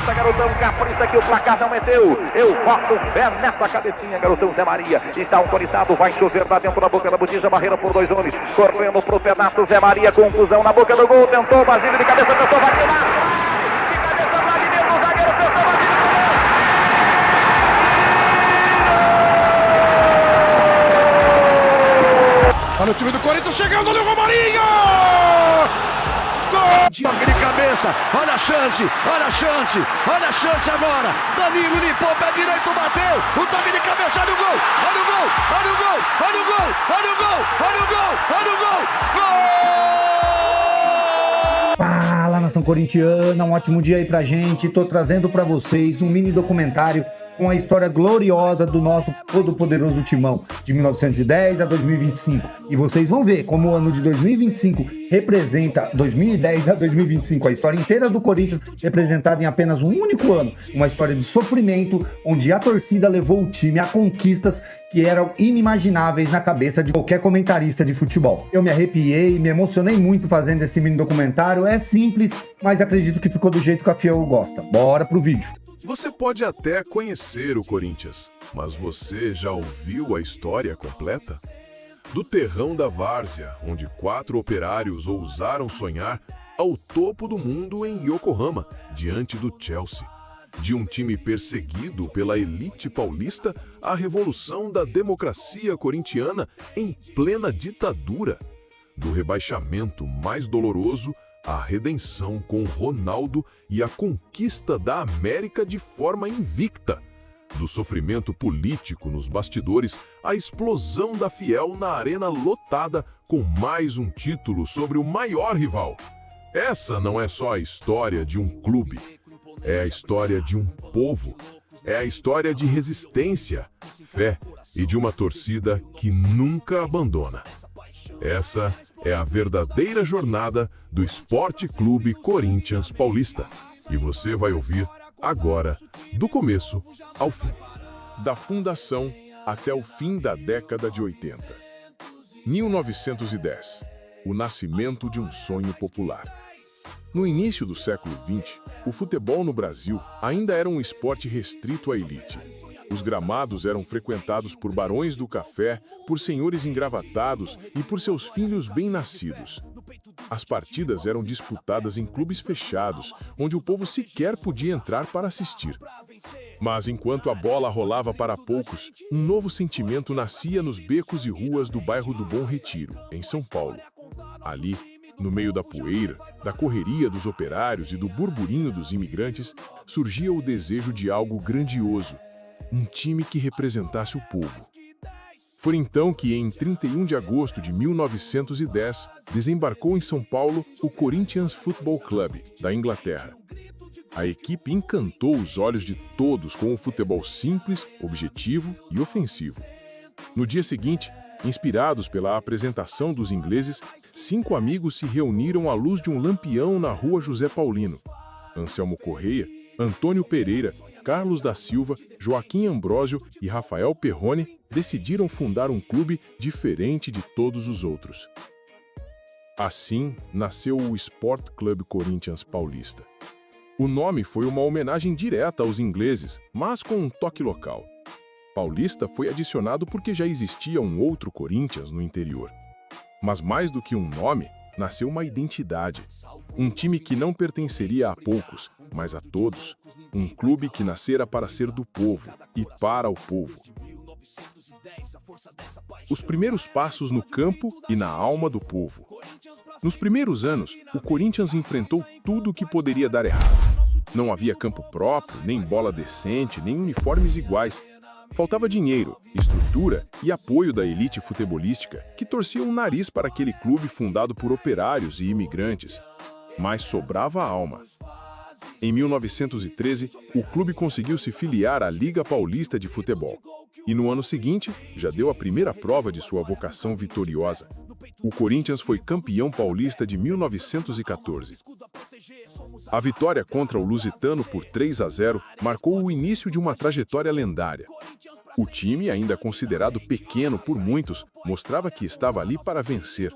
cabeça, garotão, capricha que o placar não é teu. Eu boto fé nessa cabecinha, garotão Zé Maria. Está autorizado, vai chover lá dentro da boca da botija, barreira por dois homens. Correndo pro pedaço, Zé Maria, conclusão na boca do gol. Tentou, Basílio de cabeça, tentou, vai lá. Olha o time do Corinthians chegando ali, o Romarinho! Gol! Toque de cabeça, olha a chance, olha a chance, olha a chance agora. Danilo limpou, pé direito, bateu. O toque de cabeça, olha o gol, olha o gol, olha o gol, olha o gol, olha o gol, olha o gol, olha o gol, gol! Fala, nação corintiana, um ótimo dia aí pra gente. Tô trazendo pra vocês um mini documentário com a história gloriosa do nosso todo-poderoso Timão, de 1910 a 2025. E vocês vão ver como o ano de 2025 representa 2010 a 2025, a história inteira do Corinthians representada em apenas um único ano. Uma história de sofrimento, onde a torcida levou o time a conquistas que eram inimagináveis na cabeça de qualquer comentarista de futebol. Eu me arrepiei, me emocionei muito fazendo esse mini documentário. É simples, mas acredito que ficou do jeito que a Fiel gosta. Bora pro vídeo. Você pode até conhecer o Corinthians, mas você já ouviu a história completa? Do terrão da várzea, onde 4 operários ousaram sonhar, ao topo do mundo em Yokohama, diante do Chelsea. De um time perseguido pela elite paulista à revolução da democracia corintiana em plena ditadura. Do rebaixamento mais doloroso à redenção com Ronaldo e a conquista da América de forma invicta. Do sofrimento político nos bastidores à explosão da Fiel na arena lotada com mais um título sobre o maior rival. Essa não é só a história de um clube, é a história de um povo, é a história de resistência, fé e de uma torcida que nunca abandona. Essa é a verdadeira jornada do Esporte Clube Corinthians Paulista. E você vai ouvir agora, do começo ao fim. Da fundação até o fim da década de 80. 1910. O nascimento de um sonho popular. No início do século XX, o futebol no Brasil ainda era um esporte restrito à elite. Os gramados eram frequentados por barões do café, por senhores engravatados e por seus filhos bem-nascidos. As partidas eram disputadas em clubes fechados, onde o povo sequer podia entrar para assistir. Mas enquanto a bola rolava para poucos, um novo sentimento nascia nos becos e ruas do bairro do Bom Retiro, em São Paulo. Ali, no meio da poeira, da correria dos operários e do burburinho dos imigrantes, surgia o desejo de algo grandioso. Um time que representasse o povo. Foi então que, em 31 de agosto de 1910, desembarcou em São Paulo o Corinthians Football Club, da Inglaterra. A equipe encantou os olhos de todos com o futebol simples, objetivo e ofensivo. No dia seguinte, inspirados pela apresentação dos ingleses, 5 amigos se reuniram à luz de um lampião na rua José Paulino. Anselmo Correia, Antônio Pereira, Carlos da Silva, Joaquim Ambrósio e Rafael Perrone decidiram fundar um clube diferente de todos os outros. Assim, nasceu o Sport Club Corinthians Paulista. O nome foi uma homenagem direta aos ingleses, mas com um toque local. Paulista foi adicionado porque já existia um outro Corinthians no interior. Mas mais do que um nome, nasceu uma identidade. Um time que não pertenceria a poucos, mas a todos. Um clube que nascera para ser do povo e para o povo. Os primeiros passos no campo e na alma do povo. Nos primeiros anos, o Corinthians enfrentou tudo o que poderia dar errado. Não havia campo próprio, nem bola decente, nem uniformes iguais. Faltava dinheiro, estrutura e apoio da elite futebolística, que torcia o nariz para aquele clube fundado por operários e imigrantes. Mas sobrava a alma. Em 1913, o clube conseguiu se filiar à Liga Paulista de Futebol. E no ano seguinte, já deu a primeira prova de sua vocação vitoriosa. O Corinthians foi campeão paulista de 1914. A vitória contra o Lusitano por 3-0 marcou o início de uma trajetória lendária. O time, ainda considerado pequeno por muitos, mostrava que estava ali para vencer.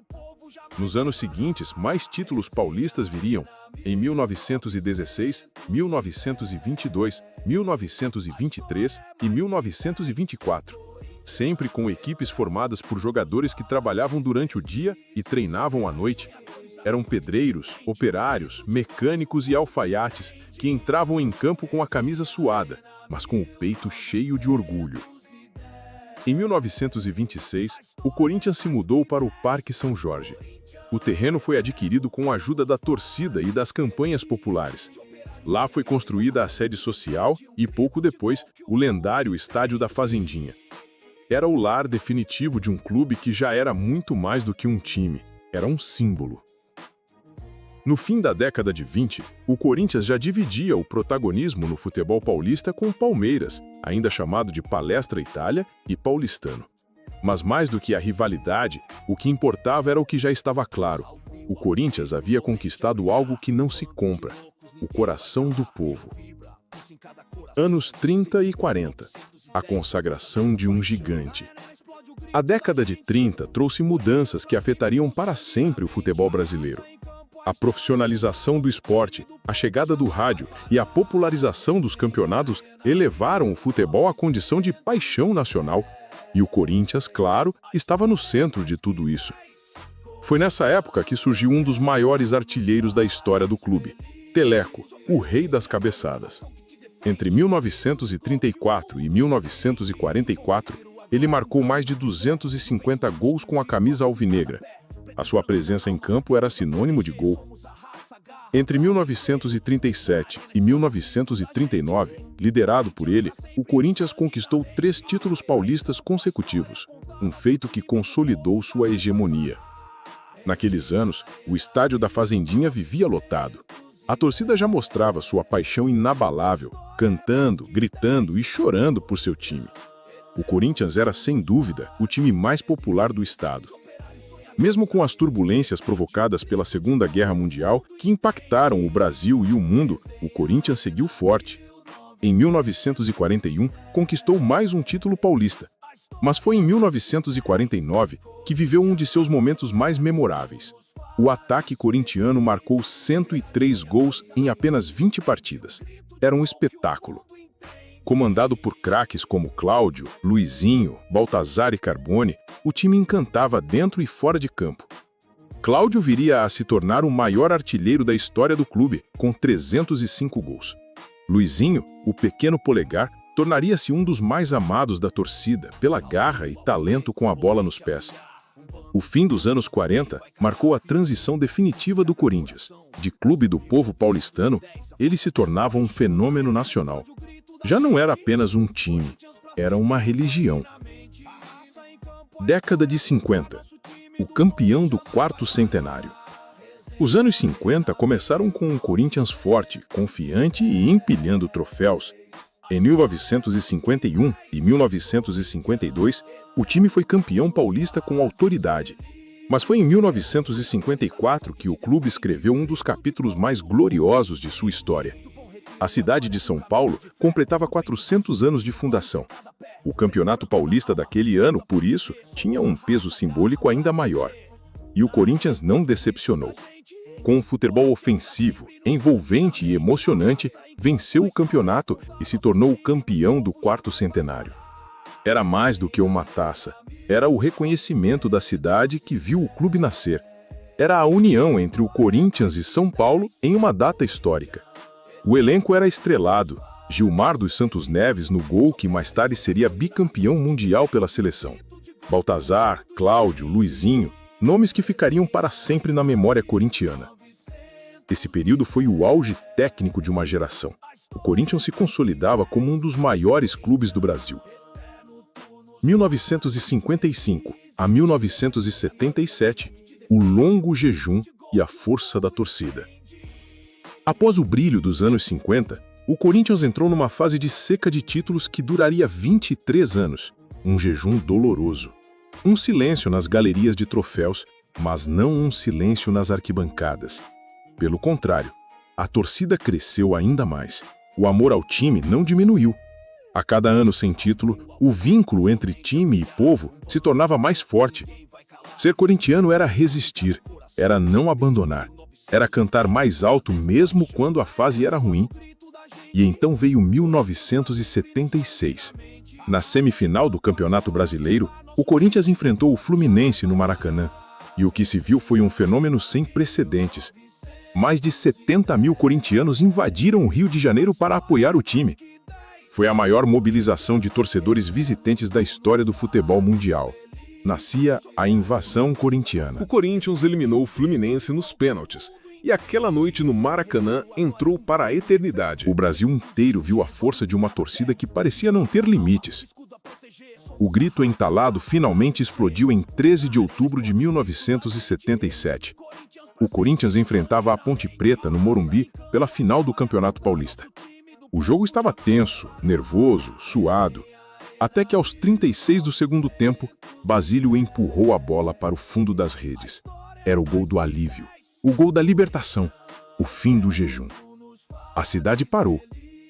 Nos anos seguintes, mais títulos paulistas viriam, em 1916, 1922, 1923 e 1924, sempre com equipes formadas por jogadores que trabalhavam durante o dia e treinavam à noite. Eram pedreiros, operários, mecânicos e alfaiates que entravam em campo com a camisa suada, mas com o peito cheio de orgulho. Em 1926, o Corinthians se mudou para o Parque São Jorge. O terreno foi adquirido com a ajuda da torcida e das campanhas populares. Lá foi construída a sede social e, pouco depois, o lendário Estádio da Fazendinha. Era o lar definitivo de um clube que já era muito mais do que um time, era um símbolo. No fim da década de 20, o Corinthians já dividia o protagonismo no futebol paulista com o Palmeiras, ainda chamado de Palestra Itália e Paulistano. Mas mais do que a rivalidade, o que importava era o que já estava claro. O Corinthians havia conquistado algo que não se compra: o coração do povo. Anos 30 e 40. A consagração de um gigante. A década de 30 trouxe mudanças que afetariam para sempre o futebol brasileiro. A profissionalização do esporte, a chegada do rádio e a popularização dos campeonatos elevaram o futebol à condição de paixão nacional. E o Corinthians, claro, estava no centro de tudo isso. Foi nessa época que surgiu um dos maiores artilheiros da história do clube, Teleco, o rei das cabeçadas. Entre 1934 e 1944, ele marcou mais de 250 gols com a camisa alvinegra. A sua presença em campo era sinônimo de gol. Entre 1937 e 1939, liderado por ele, o Corinthians conquistou 3 títulos paulistas consecutivos, um feito que consolidou sua hegemonia. Naqueles anos, o Estádio da Fazendinha vivia lotado. A torcida já mostrava sua paixão inabalável, cantando, gritando e chorando por seu time. O Corinthians era, sem dúvida, o time mais popular do estado. Mesmo com as turbulências provocadas pela Segunda Guerra Mundial, que impactaram o Brasil e o mundo, o Corinthians seguiu forte. Em 1941, conquistou mais um título paulista. Mas foi em 1949 que viveu um de seus momentos mais memoráveis. O ataque corintiano marcou 103 gols em apenas 20 partidas. Era um espetáculo. Comandado por craques como Cláudio, Luizinho, Baltazar e Carbone, o time encantava dentro e fora de campo. Cláudio viria a se tornar o maior artilheiro da história do clube, com 305 gols. Luizinho, o pequeno polegar, tornaria-se um dos mais amados da torcida pela garra e talento com a bola nos pés. O fim dos anos 40 marcou a transição definitiva do Corinthians. De clube do povo paulistano, ele se tornava um fenômeno nacional. Já não era apenas um time, era uma religião. Década de 50. O campeão do 4º centenário. Os anos 50 começaram com um Corinthians forte, confiante e empilhando troféus. Em 1951 e 1952, o time foi campeão paulista com autoridade. Mas foi em 1954 que o clube escreveu um dos capítulos mais gloriosos de sua história. A cidade de São Paulo completava 400 anos de fundação. O Campeonato Paulista daquele ano, por isso, tinha um peso simbólico ainda maior. E o Corinthians não decepcionou. Com um futebol ofensivo, envolvente e emocionante, venceu o campeonato e se tornou o campeão do 4º centenário. Era mais do que uma taça. Era o reconhecimento da cidade que viu o clube nascer. Era a união entre o Corinthians e São Paulo em uma data histórica. O elenco era estrelado. Gilmar dos Santos Neves no gol, que mais tarde seria bicampeão mundial pela seleção. Baltazar, Cláudio, Luizinho, nomes que ficariam para sempre na memória corintiana. Esse período foi o auge técnico de uma geração. O Corinthians se consolidava como um dos maiores clubes do Brasil. 1955 a 1977, o longo jejum e a força da torcida. Após o brilho dos anos 50, o Corinthians entrou numa fase de seca de títulos que duraria 23 anos, um jejum doloroso. Um silêncio nas galerias de troféus, mas não um silêncio nas arquibancadas. Pelo contrário, a torcida cresceu ainda mais. O amor ao time não diminuiu. A cada ano sem título, o vínculo entre time e povo se tornava mais forte. Ser corintiano era resistir, era não abandonar, era cantar mais alto mesmo quando a fase era ruim. E então veio 1976. Na semifinal do Campeonato Brasileiro, o Corinthians enfrentou o Fluminense no Maracanã. E o que se viu foi um fenômeno sem precedentes. Mais de 70 mil corintianos invadiram o Rio de Janeiro para apoiar o time. Foi a maior mobilização de torcedores visitantes da história do futebol mundial. Nascia a invasão corintiana. O Corinthians eliminou o Fluminense nos pênaltis. E aquela noite no Maracanã entrou para a eternidade. O Brasil inteiro viu a força de uma torcida que parecia não ter limites. O grito entalado finalmente explodiu em 13 de outubro de 1977. O Corinthians enfrentava a Ponte Preta no Morumbi pela final do Campeonato Paulista. O jogo estava tenso, nervoso, suado, até que aos 36 do segundo tempo, Basílio empurrou a bola para o fundo das redes. Era o gol do alívio. O gol da libertação, o fim do jejum. A cidade parou.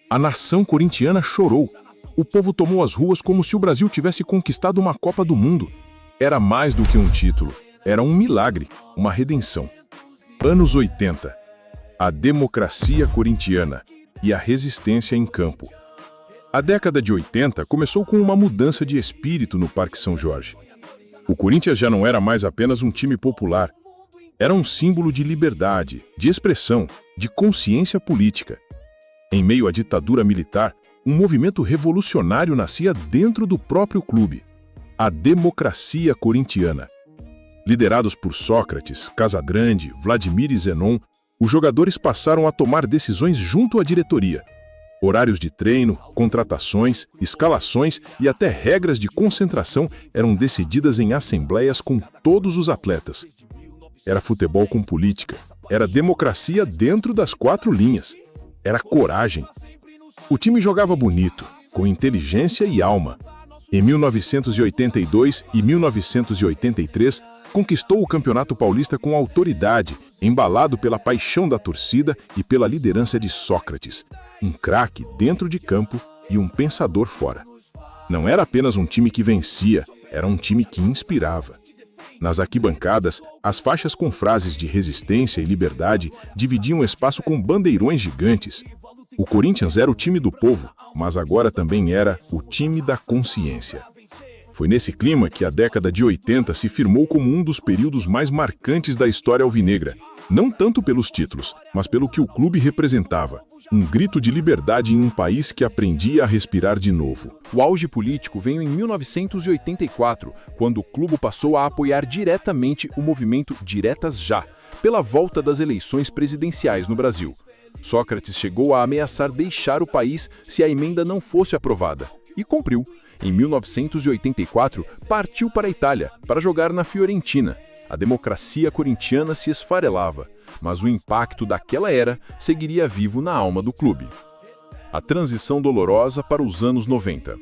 A nação corintiana chorou. O povo tomou as ruas como se o Brasil tivesse conquistado uma Copa do Mundo. Era mais do que um título. Era um milagre, uma redenção. Anos 80. A democracia corintiana e a resistência em campo. A década de 80 começou com uma mudança de espírito no Parque São Jorge. O Corinthians já não era mais apenas um time popular. Era um símbolo de liberdade, de expressão, de consciência política. Em meio à ditadura militar, um movimento revolucionário nascia dentro do próprio clube. A democracia corintiana. Liderados por Sócrates, Casagrande, Vladimir e Zenon, os jogadores passaram a tomar decisões junto à diretoria. Horários de treino, contratações, escalações e até regras de concentração eram decididas em assembleias com todos os atletas. Era futebol com política. Era democracia dentro das 4 linhas. Era coragem. O time jogava bonito, com inteligência e alma. Em 1982 e 1983, conquistou o Campeonato Paulista com autoridade, embalado pela paixão da torcida e pela liderança de Sócrates, um craque dentro de campo e um pensador fora. Não era apenas um time que vencia, era um time que inspirava. Nas arquibancadas, as faixas com frases de resistência e liberdade dividiam o espaço com bandeirões gigantes. O Corinthians era o time do povo, mas agora também era o time da consciência. Foi nesse clima que a década de 80 se firmou como um dos períodos mais marcantes da história alvinegra, não tanto pelos títulos, mas pelo que o clube representava. Um grito de liberdade em um país que aprendia a respirar de novo. O auge político veio em 1984, quando o clube passou a apoiar diretamente o movimento Diretas Já, pela volta das eleições presidenciais no Brasil. Sócrates chegou a ameaçar deixar o país se a emenda não fosse aprovada, e cumpriu. Em 1984, partiu para a Itália, para jogar na Fiorentina. A democracia corintiana se esfarelava, mas o impacto daquela era seguiria vivo na alma do clube. A transição dolorosa para os anos 90.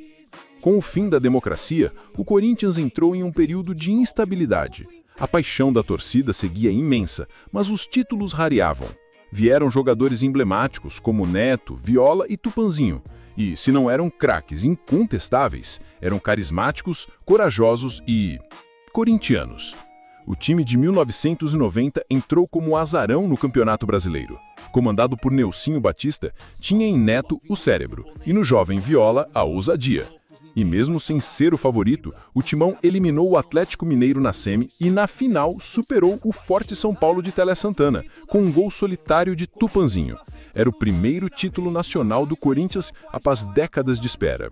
Com o fim da democracia, o Corinthians entrou em um período de instabilidade. A paixão da torcida seguia imensa, mas os títulos rareavam. Vieram jogadores emblemáticos como Neto, Viola e Tupanzinho. E, se não eram craques incontestáveis, eram carismáticos, corajosos e corintianos. O time de 1990 entrou como azarão no Campeonato Brasileiro. Comandado por Nelsinho Batista, tinha em Neto o cérebro e no jovem Viola a ousadia. E mesmo sem ser o favorito, o Timão eliminou o Atlético Mineiro na semi e na final superou o forte São Paulo de Tele Santana, com um gol solitário de Tupanzinho. Era o primeiro título nacional do Corinthians após décadas de espera.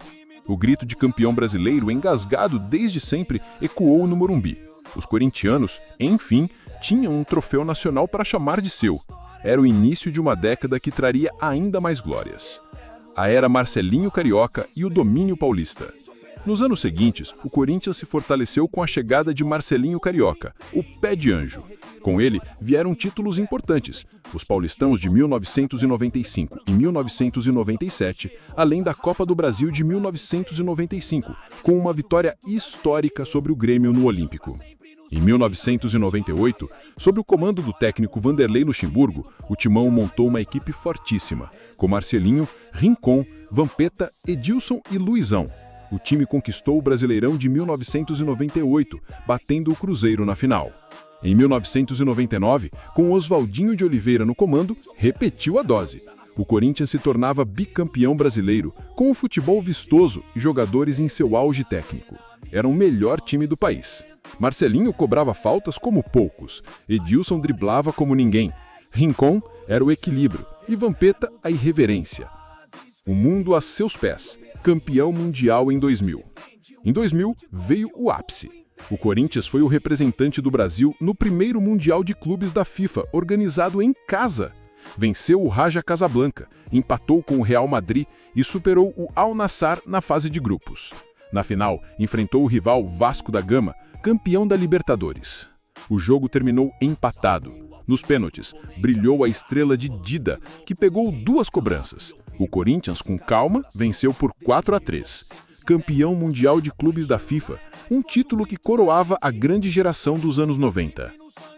O grito de campeão brasileiro, engasgado desde sempre, ecoou no Morumbi. Os corintianos, enfim, tinham um troféu nacional para chamar de seu. Era o início de uma década que traria ainda mais glórias. A era Marcelinho Carioca e o domínio paulista. Nos anos seguintes, o Corinthians se fortaleceu com a chegada de Marcelinho Carioca, o pé de anjo. Com ele, vieram títulos importantes, os paulistãos de 1995 e 1997, além da Copa do Brasil de 1995, com uma vitória histórica sobre o Grêmio no Olímpico. Em 1998, sob o comando do técnico Vanderlei Luxemburgo, o Timão montou uma equipe fortíssima, com Marcelinho, Rincon, Vampeta, Edilson e Luizão. O time conquistou o Brasileirão de 1998, batendo o Cruzeiro na final. Em 1999, com Oswaldinho de Oliveira no comando, repetiu a dose. O Corinthians se tornava bicampeão brasileiro, com um futebol vistoso e jogadores em seu auge técnico. Era o melhor time do país. Marcelinho cobrava faltas como poucos, Edilson driblava como ninguém, Rincon era o equilíbrio e Vampeta a irreverência. O mundo a seus pés, campeão mundial em 2000. Em 2000 veio o ápice. O Corinthians foi o representante do Brasil no primeiro Mundial de Clubes da FIFA, organizado em casa. Venceu o Raja Casablanca, empatou com o Real Madrid e superou o Al Nassr na fase de grupos. Na final, enfrentou o rival Vasco da Gama, campeão da Libertadores. O jogo terminou empatado. Nos pênaltis, brilhou a estrela de Dida, que pegou 2 cobranças. O Corinthians, com calma, venceu por 4-3. Campeão mundial de clubes da FIFA, um título que coroava a grande geração dos anos 90.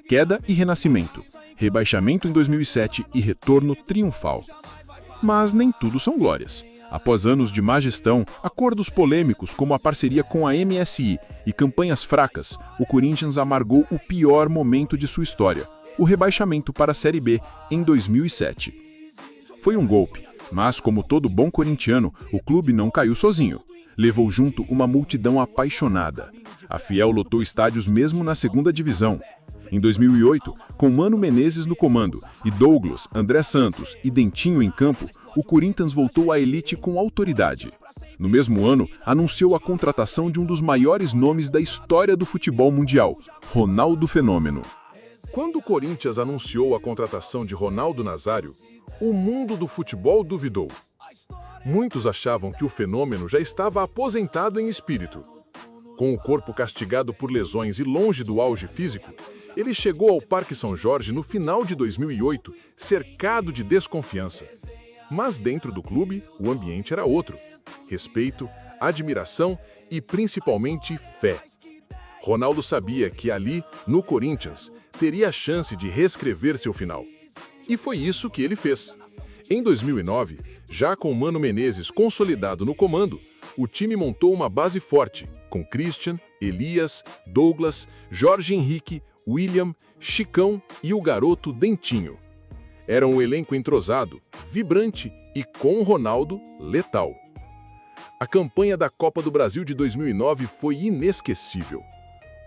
Queda e renascimento, rebaixamento em 2007 e retorno triunfal. Mas nem tudo são glórias. Após anos de má gestão, acordos polêmicos como a parceria com a MSI e campanhas fracas, o Corinthians amargou o pior momento de sua história, o rebaixamento para a Série B em 2007. Foi um golpe, mas como todo bom corintiano, o clube não caiu sozinho. Levou junto uma multidão apaixonada. A Fiel lotou estádios mesmo na segunda divisão. Em 2008, com Mano Menezes no comando e Douglas, André Santos e Dentinho em campo, o Corinthians voltou à elite com autoridade. No mesmo ano, anunciou a contratação de um dos maiores nomes da história do futebol mundial, Ronaldo Fenômeno. Quando o Corinthians anunciou a contratação de Ronaldo Nazário, o mundo do futebol duvidou. Muitos achavam que o Fenômeno já estava aposentado em espírito. Com o corpo castigado por lesões e longe do auge físico, ele chegou ao Parque São Jorge no final de 2008, cercado de desconfiança. Mas dentro do clube, o ambiente era outro. Respeito, admiração e principalmente fé. Ronaldo sabia que ali, no Corinthians, teria a chance de reescrever seu final. E foi isso que ele fez. Em 2009, já com Mano Menezes consolidado no comando, o time montou uma base forte, com Christian, Elias, Douglas, Jorge Henrique, William, Chicão e o garoto Dentinho. Era um elenco entrosado, vibrante e, com Ronaldo, letal. A campanha da Copa do Brasil de 2009 foi inesquecível.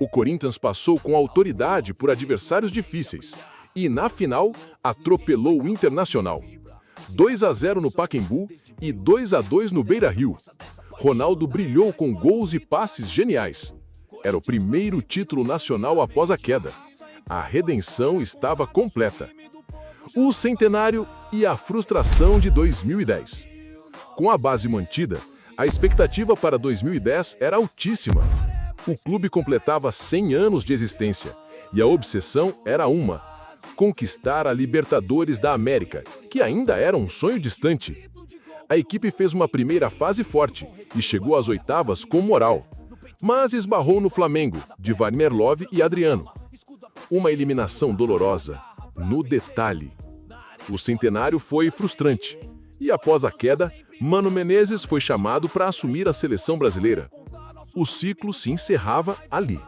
O Corinthians passou com autoridade por adversários difíceis e, na final, atropelou o Internacional. 2-0 no Pacaembu e 2-2 no Beira-Rio. Ronaldo brilhou com gols e passes geniais. Era o primeiro título nacional após a queda. A redenção estava completa. O centenário e a frustração de 2010. Com a base mantida, a expectativa para 2010 era altíssima. O clube completava 100 anos de existência e a obsessão era uma: conquistar a Libertadores da América, que ainda era um sonho distante. A equipe fez uma primeira fase forte e chegou às oitavas com moral, mas esbarrou no Flamengo, de Wagner Love e Adriano. Uma eliminação dolorosa, no detalhe. O centenário foi frustrante e, após a queda, Mano Menezes foi chamado para assumir a seleção brasileira. O ciclo se encerrava ali.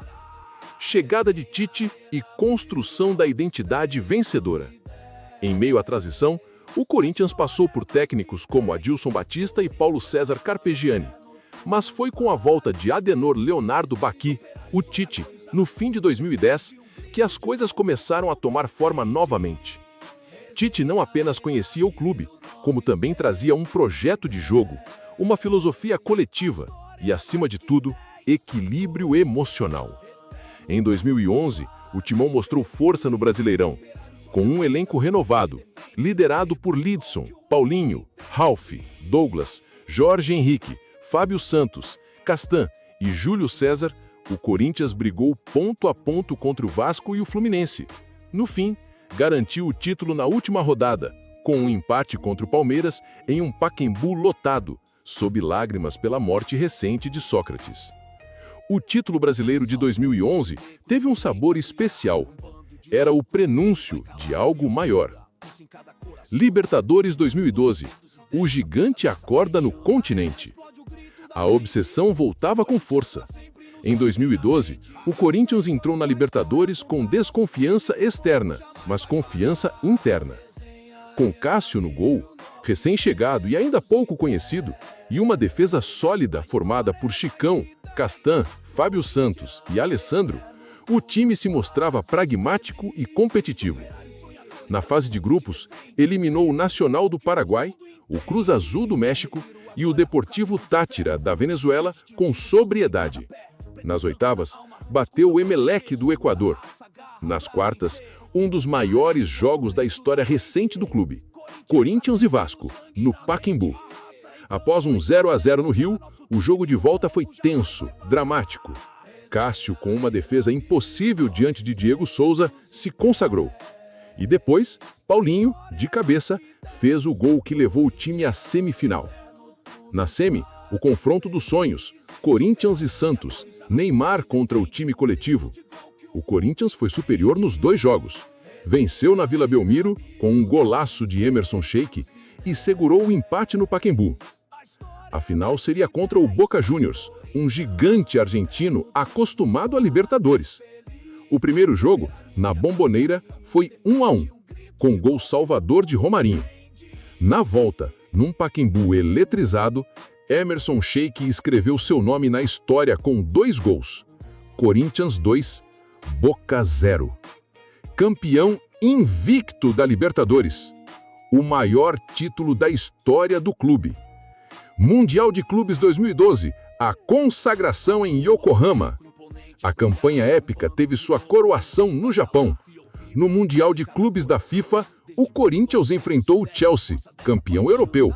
Chegada de Tite e construção da identidade vencedora. Em meio à transição, o Corinthians passou por técnicos como Adilson Batista e Paulo César Carpegiani. Mas foi com a volta de Adenor Leonardo Baqui, o Tite, no fim de 2010, que as coisas começaram a tomar forma novamente. Tite não apenas conhecia o clube, como também trazia um projeto de jogo, uma filosofia coletiva e, acima de tudo, equilíbrio emocional. Em 2011, o Timão mostrou força no Brasileirão, com um elenco renovado, liderado por Lidson, Paulinho, Ralf, Douglas, Jorge Henrique, Fábio Santos, Castan e Júlio César. O Corinthians brigou ponto a ponto contra o Vasco e o Fluminense. No fim, garantiu o título na última rodada, com um empate contra o Palmeiras em um Pacaembu lotado, sob lágrimas pela morte recente de Sócrates. O título brasileiro de 2011 teve um sabor especial. Era o prenúncio de algo maior. Libertadores 2012. O gigante acorda no continente. A obsessão voltava com força. Em 2012, o Corinthians entrou na Libertadores com desconfiança externa, mas confiança interna. Com Cássio no gol, recém-chegado e ainda pouco conhecido, e uma defesa sólida formada por Chicão, Castan, Fábio Santos e Alessandro, o time se mostrava pragmático e competitivo. Na fase de grupos, eliminou o Nacional do Paraguai, o Cruz Azul do México e o Deportivo Táchira da Venezuela com sobriedade. Nas oitavas, bateu o Emelec do Equador. Nas quartas, um dos maiores jogos da história recente do clube, Corinthians e Vasco, no Pacaembu. Após um 0-0 no Rio, o jogo de volta foi tenso, dramático. Cássio, com uma defesa impossível diante de Diego Souza, se consagrou. E depois, Paulinho, de cabeça, fez o gol que levou o time à semifinal. Na semi, o confronto dos sonhos, Corinthians e Santos, Neymar contra o time coletivo. O Corinthians foi superior nos 2 jogos. Venceu na Vila Belmiro, com um golaço de Emerson Sheik, e segurou o empate no Pacaembu. A final seria contra o Boca Juniors, um gigante argentino acostumado a Libertadores. O primeiro jogo, na Bomboneira, foi 1-1, com gol salvador de Romarinho. Na volta, num Pacaembu eletrizado, Emerson Sheik escreveu seu nome na história com 2 gols. Corinthians 2, Boca 0. Campeão invicto da Libertadores. O maior título da história do clube. Mundial de Clubes 2012, a consagração em Yokohama. A campanha épica teve sua coroação no Japão. No Mundial de Clubes da FIFA, o Corinthians enfrentou o Chelsea, campeão europeu.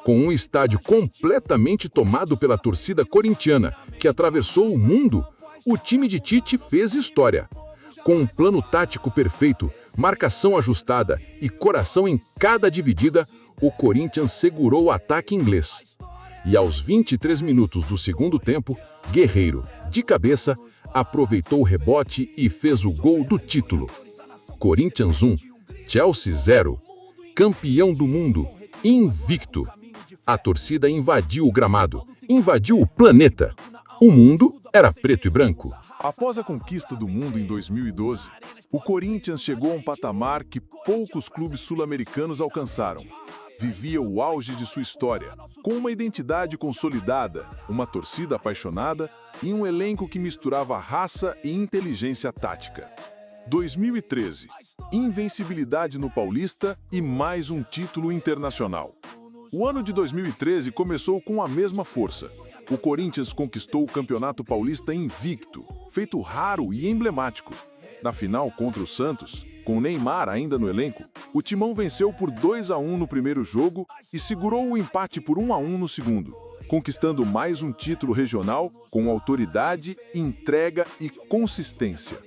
Com um estádio completamente tomado pela torcida corintiana, que atravessou o mundo, o time de Tite fez história. Com um plano tático perfeito, marcação ajustada e coração em cada dividida, o Corinthians segurou o ataque inglês. E aos 23 minutos do segundo tempo, Guerreiro, de cabeça, aproveitou o rebote e fez o gol do título. Corinthians 1, Chelsea 0. Campeão do mundo, invicto. A torcida invadiu o gramado, invadiu o planeta. O mundo era preto e branco. Após a conquista do mundo em 2012, o Corinthians chegou a um patamar que poucos clubes sul-americanos alcançaram. Vivia o auge de sua história, com uma identidade consolidada, uma torcida apaixonada e um elenco que misturava raça e inteligência tática. 2013, invencibilidade no Paulista e mais um título internacional. O ano de 2013 começou com a mesma força. O Corinthians conquistou o Campeonato Paulista invicto, feito raro e emblemático. Na final contra o Santos, com Neymar ainda no elenco, o Timão venceu por 2-1 no primeiro jogo e segurou o empate por 1-1 no segundo, conquistando mais um título regional com autoridade, entrega e consistência.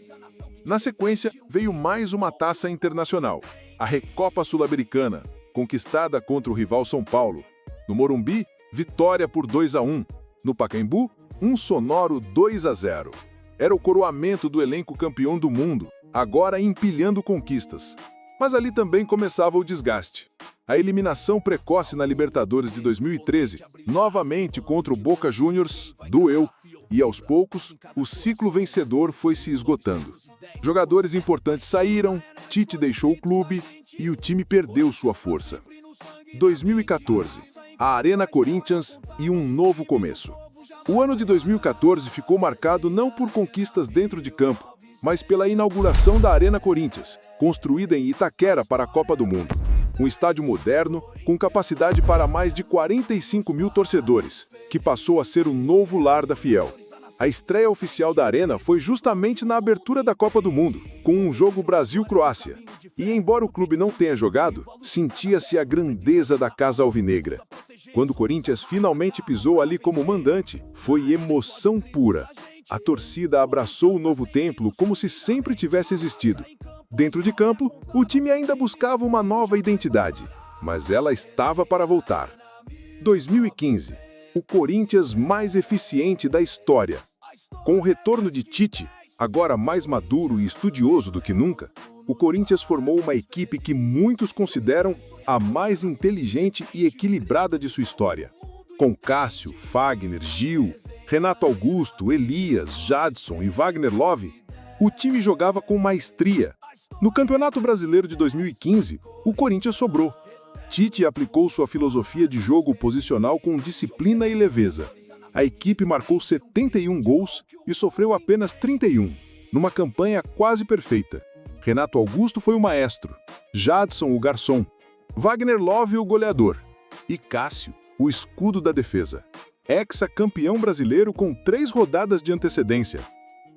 Na sequência, veio mais uma taça internacional, a Recopa Sul-Americana, conquistada contra o rival São Paulo. No Morumbi, vitória por 2-1. No Pacaembu, um sonoro 2-0. Era o coroamento do elenco campeão do mundo, agora empilhando conquistas. Mas ali também começava o desgaste. A eliminação precoce na Libertadores de 2013, novamente contra o Boca Juniors, doeu. E aos poucos, o ciclo vencedor foi se esgotando. Jogadores importantes saíram, Tite deixou o clube e o time perdeu sua força. 2014, a Arena Corinthians e um novo começo. O ano de 2014 ficou marcado não por conquistas dentro de campo, mas pela inauguração da Arena Corinthians, construída em Itaquera para a Copa do Mundo. Um estádio moderno, com capacidade para mais de 45 mil torcedores, que passou a ser o novo lar da Fiel. A estreia oficial da Arena foi justamente na abertura da Copa do Mundo, com um jogo Brasil-Croácia. E embora o clube não tenha jogado, sentia-se a grandeza da Casa Alvinegra. Quando o Corinthians finalmente pisou ali como mandante, foi emoção pura. A torcida abraçou o novo templo como se sempre tivesse existido. Dentro de campo, o time ainda buscava uma nova identidade, mas ela estava para voltar. 2015, o Corinthians mais eficiente da história. Com o retorno de Tite, agora mais maduro e estudioso do que nunca, o Corinthians formou uma equipe que muitos consideram a mais inteligente e equilibrada de sua história. Com Cássio, Fagner, Gil, Renato Augusto, Elias, Jadson e Wagner Love, o time jogava com maestria. No Campeonato Brasileiro de 2015, o Corinthians sobrou. Tite aplicou sua filosofia de jogo posicional com disciplina e leveza. A equipe marcou 71 gols e sofreu apenas 31, numa campanha quase perfeita. Renato Augusto foi o maestro, Jadson o garçom, Wagner Love o goleador e Cássio o escudo da defesa. Ex-campeão brasileiro com 3 rodadas de antecedência.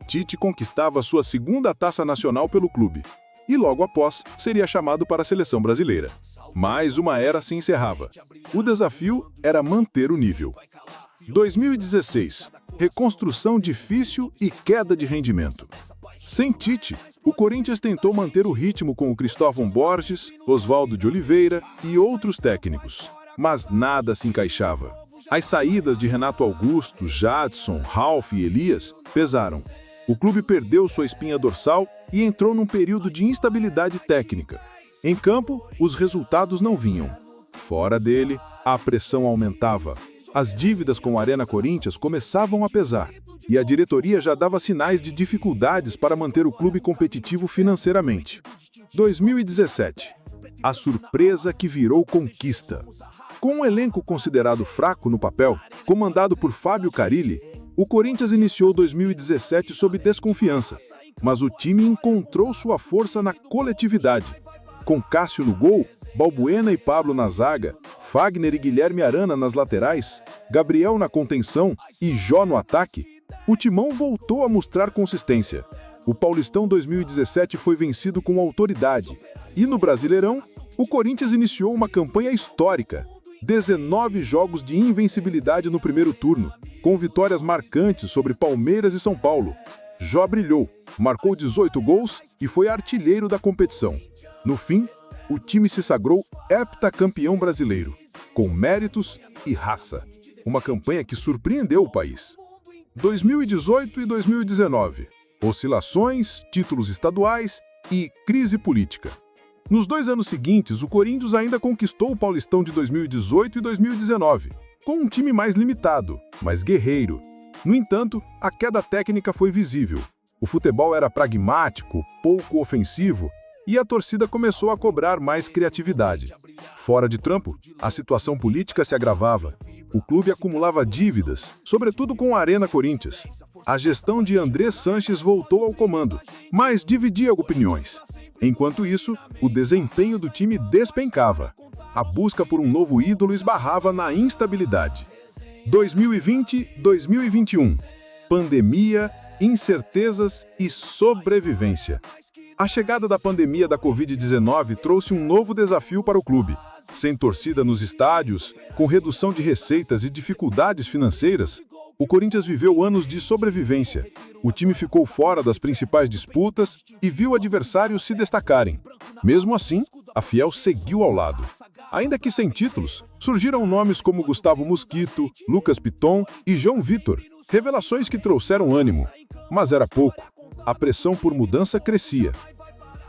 Tite conquistava sua segunda taça nacional pelo clube e logo após seria chamado para a seleção brasileira. Mais uma era se encerrava. O desafio era manter o nível. 2016. Reconstrução difícil e queda de rendimento. Sem Tite, o Corinthians tentou manter o ritmo com o Cristóvão Borges, Oswaldo de Oliveira e outros técnicos, mas nada se encaixava. As saídas de Renato Augusto, Jadson, Ralf e Elias pesaram. O clube perdeu sua espinha dorsal e entrou num período de instabilidade técnica. Em campo, os resultados não vinham. Fora dele, a pressão aumentava. As dívidas com a Arena Corinthians começavam a pesar, e a diretoria já dava sinais de dificuldades para manter o clube competitivo financeiramente. 2017. A surpresa que virou conquista. Com um elenco considerado fraco no papel, comandado por Fábio Carille, o Corinthians iniciou 2017 sob desconfiança, mas o time encontrou sua força na coletividade. Com Cássio no gol, Balbuena e Pablo na zaga, Fagner e Guilherme Arana nas laterais, Gabriel na contenção e Jó no ataque, o Timão voltou a mostrar consistência. O Paulistão 2017 foi vencido com autoridade. E no Brasileirão, o Corinthians iniciou uma campanha histórica. 19 jogos de invencibilidade no primeiro turno, com vitórias marcantes sobre Palmeiras e São Paulo. Jó brilhou, marcou 18 gols e foi artilheiro da competição. No fim, o time se sagrou heptacampeão brasileiro, com méritos e raça. Uma campanha que surpreendeu o país. 2018 e 2019. Oscilações, títulos estaduais e crise política. Nos 2 anos seguintes, o Corinthians ainda conquistou o Paulistão de 2018 e 2019, com um time mais limitado, mas guerreiro. No entanto, a queda técnica foi visível. O futebol era pragmático, pouco ofensivo, e a torcida começou a cobrar mais criatividade. Fora de campo, a situação política se agravava. O clube acumulava dívidas, sobretudo com a Arena Corinthians. A gestão de André Sanches voltou ao comando, mas dividia opiniões. Enquanto isso, o desempenho do time despencava. A busca por um novo ídolo esbarrava na instabilidade. 2020-2021. Pandemia, incertezas e sobrevivência. A chegada da pandemia da Covid-19 trouxe um novo desafio para o clube. Sem torcida nos estádios, com redução de receitas e dificuldades financeiras, o Corinthians viveu anos de sobrevivência. O time ficou fora das principais disputas e viu adversários se destacarem. Mesmo assim, a Fiel seguiu ao lado. Ainda que sem títulos, surgiram nomes como Gustavo Mosquito, Lucas Piton e João Vitor, revelações que trouxeram ânimo. Mas era pouco. A pressão por mudança crescia.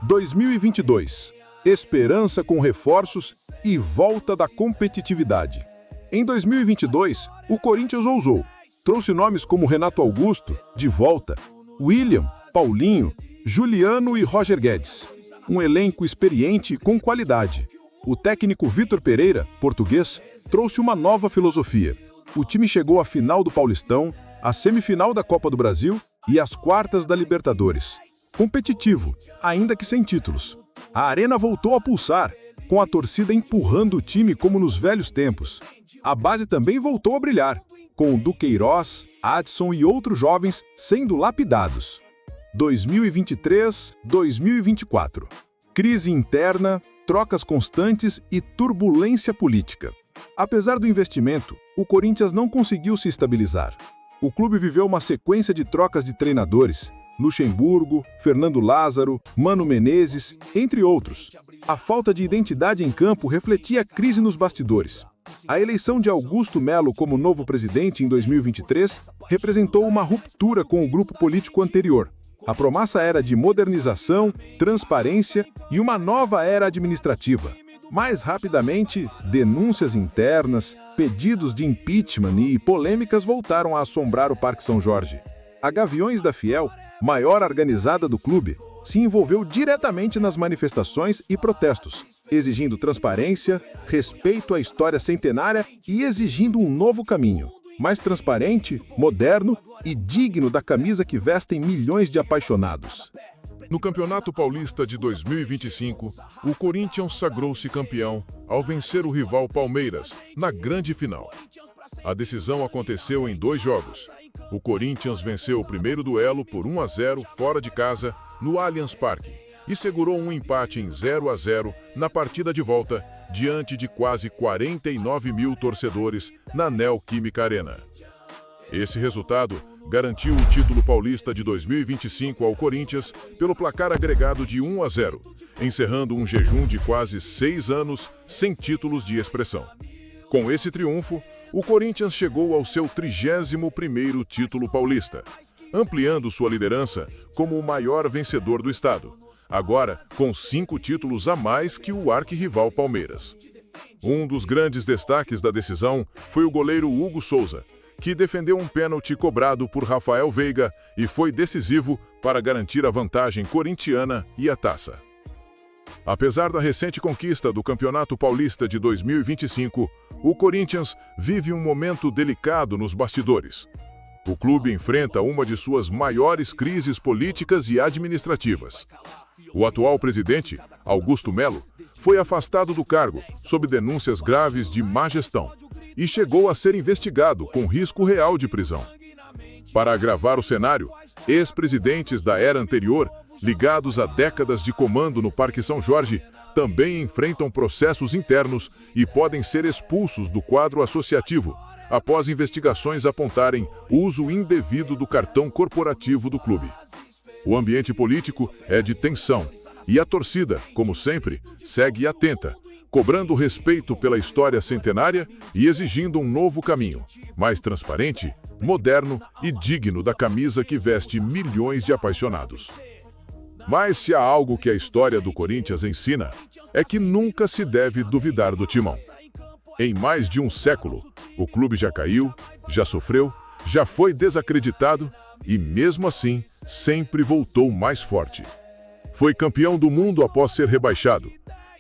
2022. Esperança com reforços e volta da competitividade. Em 2022, o Corinthians ousou. Trouxe nomes como Renato Augusto, de volta, William, Paulinho, Juliano e Roger Guedes. Um elenco experiente e com qualidade. O técnico Vitor Pereira, português, trouxe uma nova filosofia. O time chegou à final do Paulistão, à semifinal da Copa do Brasil e às quartas da Libertadores. Competitivo, ainda que sem títulos. A arena voltou a pulsar, com a torcida empurrando o time como nos velhos tempos. A base também voltou a brilhar, com o Duqueiroz, Adson e outros jovens sendo lapidados. 2023-2024. Crise interna, trocas constantes e turbulência política. Apesar do investimento, o Corinthians não conseguiu se estabilizar. O clube viveu uma sequência de trocas de treinadores, Luxemburgo, Fernando Lázaro, Mano Menezes, entre outros. A falta de identidade em campo refletia a crise nos bastidores. A eleição de Augusto Melo como novo presidente em 2023 representou uma ruptura com o grupo político anterior. A promessa era de modernização, transparência e uma nova era administrativa. Mais rapidamente, denúncias internas, pedidos de impeachment e polêmicas voltaram a assombrar o Parque São Jorge. A Gaviões da Fiel, maior organizada do clube, se envolveu diretamente nas manifestações e protestos, exigindo transparência, respeito à história centenária e exigindo um novo caminho, mais transparente, moderno e digno da camisa que vestem milhões de apaixonados. No Campeonato Paulista de 2025, o Corinthians sagrou-se campeão ao vencer o rival Palmeiras na grande final. A decisão aconteceu em 2 jogos. O Corinthians venceu o primeiro duelo por 1-0 fora de casa no Allianz Parque e segurou um empate em 0-0 na partida de volta diante de quase 49 mil torcedores na Neoquímica Arena. Esse resultado garantiu o título paulista de 2025 ao Corinthians pelo placar agregado de 1-0, encerrando um jejum de quase 6 anos sem títulos de expressão. Com esse triunfo, o Corinthians chegou ao seu 31º título paulista, ampliando sua liderança como o maior vencedor do estado, agora com 5 títulos a mais que o arquirrival Palmeiras. Um dos grandes destaques da decisão foi o goleiro Hugo Souza, que defendeu um pênalti cobrado por Rafael Veiga e foi decisivo para garantir a vantagem corintiana e a taça. Apesar da recente conquista do Campeonato Paulista de 2025, o Corinthians vive um momento delicado nos bastidores. O clube enfrenta uma de suas maiores crises políticas e administrativas. O atual presidente, Augusto Melo, foi afastado do cargo sob denúncias graves de má gestão e chegou a ser investigado com risco real de prisão. Para agravar o cenário, ex-presidentes da era anterior, ligados a décadas de comando no Parque São Jorge, também enfrentam processos internos e podem ser expulsos do quadro associativo, após investigações apontarem uso indevido do cartão corporativo do clube. O ambiente político é de tensão e a torcida, como sempre, segue atenta, cobrando respeito pela história centenária e exigindo um novo caminho, mais transparente, moderno e digno da camisa que veste milhões de apaixonados. Mas se há algo que a história do Corinthians ensina, é que nunca se deve duvidar do timão. Em mais de um século, o clube já caiu, já sofreu, já foi desacreditado e, mesmo assim, sempre voltou mais forte. Foi campeão do mundo após ser rebaixado.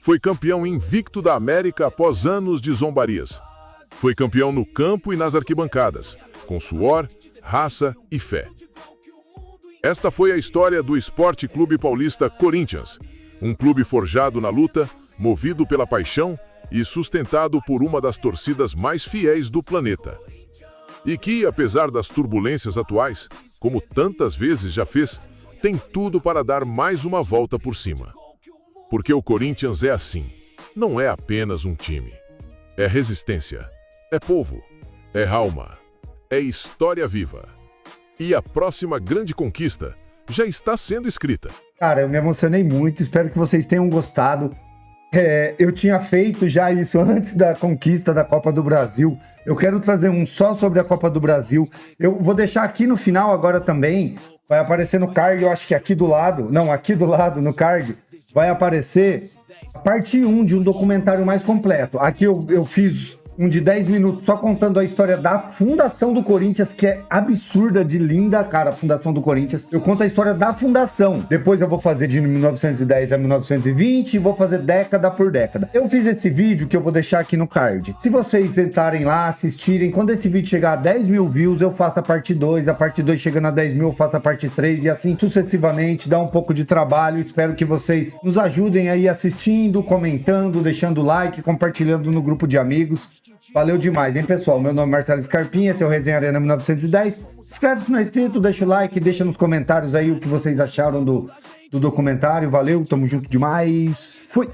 Foi campeão invicto da América após anos de zombarias. Foi campeão no campo e nas arquibancadas, com suor, raça e fé. Esta foi a história do Esporte Clube Paulista Corinthians, um clube forjado na luta, movido pela paixão e sustentado por uma das torcidas mais fiéis do planeta. E que, apesar das turbulências atuais, como tantas vezes já fez, tem tudo para dar mais uma volta por cima. Porque o Corinthians é assim, não é apenas um time. É resistência, é povo, é alma, é história viva. E a próxima grande conquista já está sendo escrita. Cara, eu me emocionei muito, espero que vocês tenham gostado. Eu tinha feito já isso antes da conquista da Copa do Brasil. Eu quero trazer um só sobre a Copa do Brasil. Eu vou deixar aqui no final agora também, vai aparecer no card, eu acho que aqui do lado, no card, vai aparecer a parte 1 de um documentário mais completo. Aqui eu fiz um de 10 minutos só contando a história da fundação do Corinthians, que é absurda de linda, cara, a fundação do Corinthians. Eu conto a história da fundação. Depois eu vou fazer de 1910 a 1920 e vou fazer década por década. Eu fiz esse vídeo que eu vou deixar aqui no card. Se vocês entrarem lá, assistirem, quando esse vídeo chegar a 10 mil views, eu faço a parte 2. A parte 2 chegando a 10 mil, eu faço a parte 3 e assim sucessivamente. Dá um pouco de trabalho. Espero que vocês nos ajudem aí assistindo, comentando, deixando like, compartilhando no grupo de amigos. Valeu demais, hein, pessoal? Meu nome é Marcelo Scarpinha, esse é o Resenha Arena 1910. Inscreve-se se não é inscrito, deixa o like, deixa nos comentários aí o que vocês acharam do documentário. Valeu, tamo junto demais. Fui!